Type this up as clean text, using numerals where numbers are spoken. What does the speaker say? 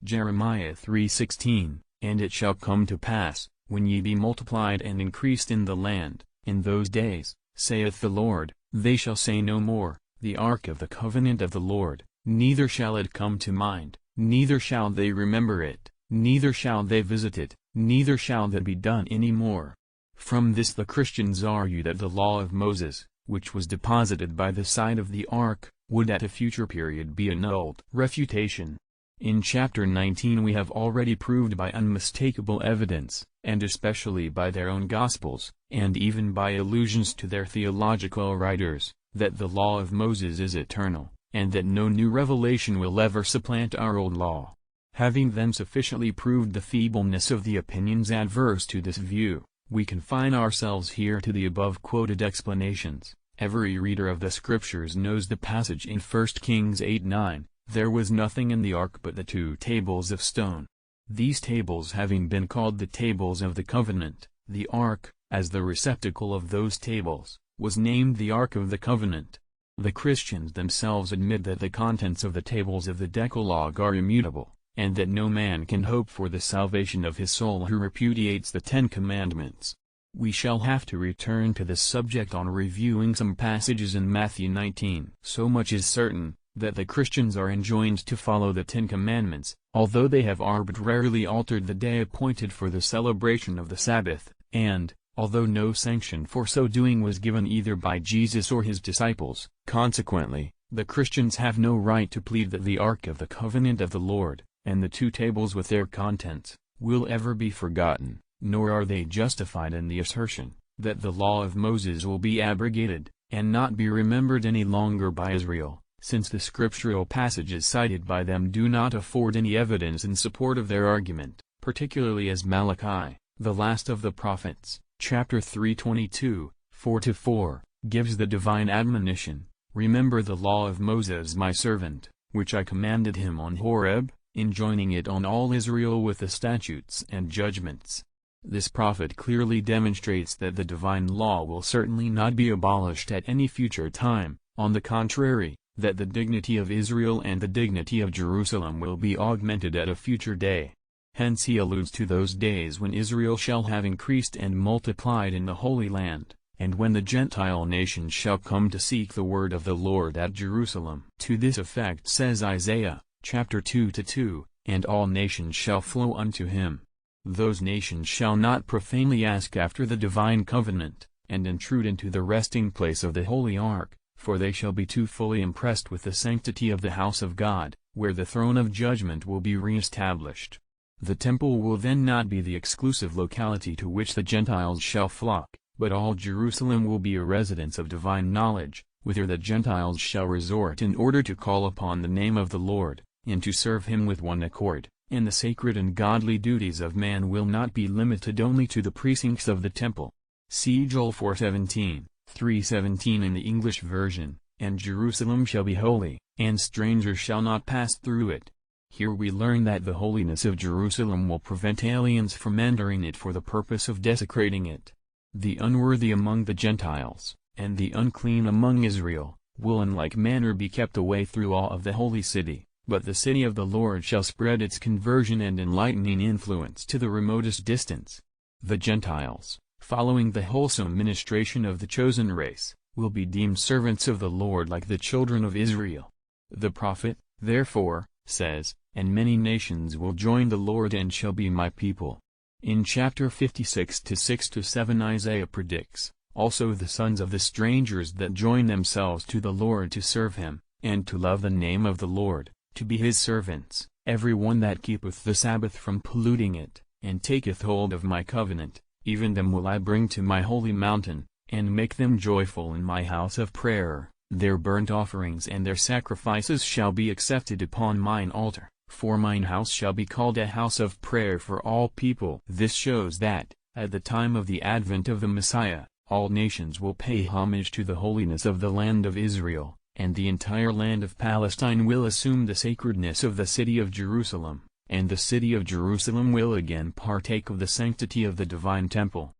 Jeremiah 3:16, And it shall come to pass, when ye be multiplied and increased in the land, in those days, saith the Lord, they shall say no more, the ark of the covenant of the Lord, neither shall it come to mind, neither shall they remember it, neither shall they visit it, neither shall that be done any more. From this the Christians argue that the law of Moses, which was deposited by the side of the ark, would at a future period be annulled. Refutation. In chapter 19 we have already proved by unmistakable evidence, and especially by their own Gospels, and even by allusions to their theological writers, that the law of Moses is eternal, and that no new revelation will ever supplant our old law. Having then sufficiently proved the feebleness of the opinions adverse to this view, we confine ourselves here to the above-quoted explanations. Every reader of the Scriptures knows the passage in 1 Kings 8:9, There was nothing in the ark but the 2 tables of stone. These tables having been called the tables of the covenant, the ark, as the receptacle of those tables, was named the Ark of the Covenant. The Christians themselves admit that the contents of the tables of the Decalogue are immutable, and that no man can hope for the salvation of his soul who repudiates the 10 Commandments. We shall have to return to this subject on reviewing some passages in Matthew 19. So much is certain, that the Christians are enjoined to follow the 10 Commandments, although they have arbitrarily altered the day appointed for the celebration of the Sabbath, and, although no sanction for so doing was given either by Jesus or his disciples. Consequently, the Christians have no right to plead that the Ark of the Covenant of the Lord, and the 2 tables with their contents, will ever be forgotten, nor are they justified in the assertion, that the law of Moses will be abrogated, and not be remembered any longer by Israel, since the scriptural passages cited by them do not afford any evidence in support of their argument, particularly as Malachi, the last of the prophets, chapter 3:22, 4-4, gives the divine admonition, Remember the law of Moses my servant, which I commanded him on Horeb, enjoining it on all Israel with the statutes and judgments. This prophet clearly demonstrates that the divine law will certainly not be abolished at any future time, on the contrary, that the dignity of Israel and the dignity of Jerusalem will be augmented at a future day. Hence he alludes to those days when Israel shall have increased and multiplied in the Holy Land, and when the Gentile nations shall come to seek the word of the Lord at Jerusalem. To this effect says Isaiah, chapter 2-2, And all nations shall flow unto him. Those nations shall not profanely ask after the divine covenant, and intrude into the resting place of the Holy Ark, for they shall be too fully impressed with the sanctity of the house of God, where the throne of judgment will be re-established. The temple will then not be the exclusive locality to which the Gentiles shall flock, but all Jerusalem will be a residence of divine knowledge, whither the Gentiles shall resort in order to call upon the name of the Lord, and to serve him with one accord, and the sacred and godly duties of man will not be limited only to the precincts of the temple. See Joel 4:17. 3:17 in the English version, And Jerusalem shall be holy, and strangers shall not pass through it. Here we learn that the holiness of Jerusalem will prevent aliens from entering it for the purpose of desecrating it. The unworthy among the Gentiles, and the unclean among Israel, will in like manner be kept away through awe of the holy city, but the city of the Lord shall spread its conversion and enlightening influence to the remotest distance. The Gentiles, following the wholesome ministration of the chosen race, will be deemed servants of the Lord like the children of Israel. The prophet, therefore, says, And many nations will join the Lord and shall be my people. In chapter 56-6-7 Isaiah predicts, also the sons of the strangers that join themselves to the Lord to serve him, and to love the name of the Lord, to be his servants, every one that keepeth the Sabbath from polluting it, and taketh hold of my covenant. Even them will I bring to my holy mountain, and make them joyful in my house of prayer. Their burnt offerings and their sacrifices shall be accepted upon mine altar, for mine house shall be called a house of prayer for all people. This shows that, at the time of the advent of the Messiah, all nations will pay homage to the holiness of the land of Israel, and the entire land of Palestine will assume the sacredness of the city of Jerusalem, and the city of Jerusalem will again partake of the sanctity of the divine temple.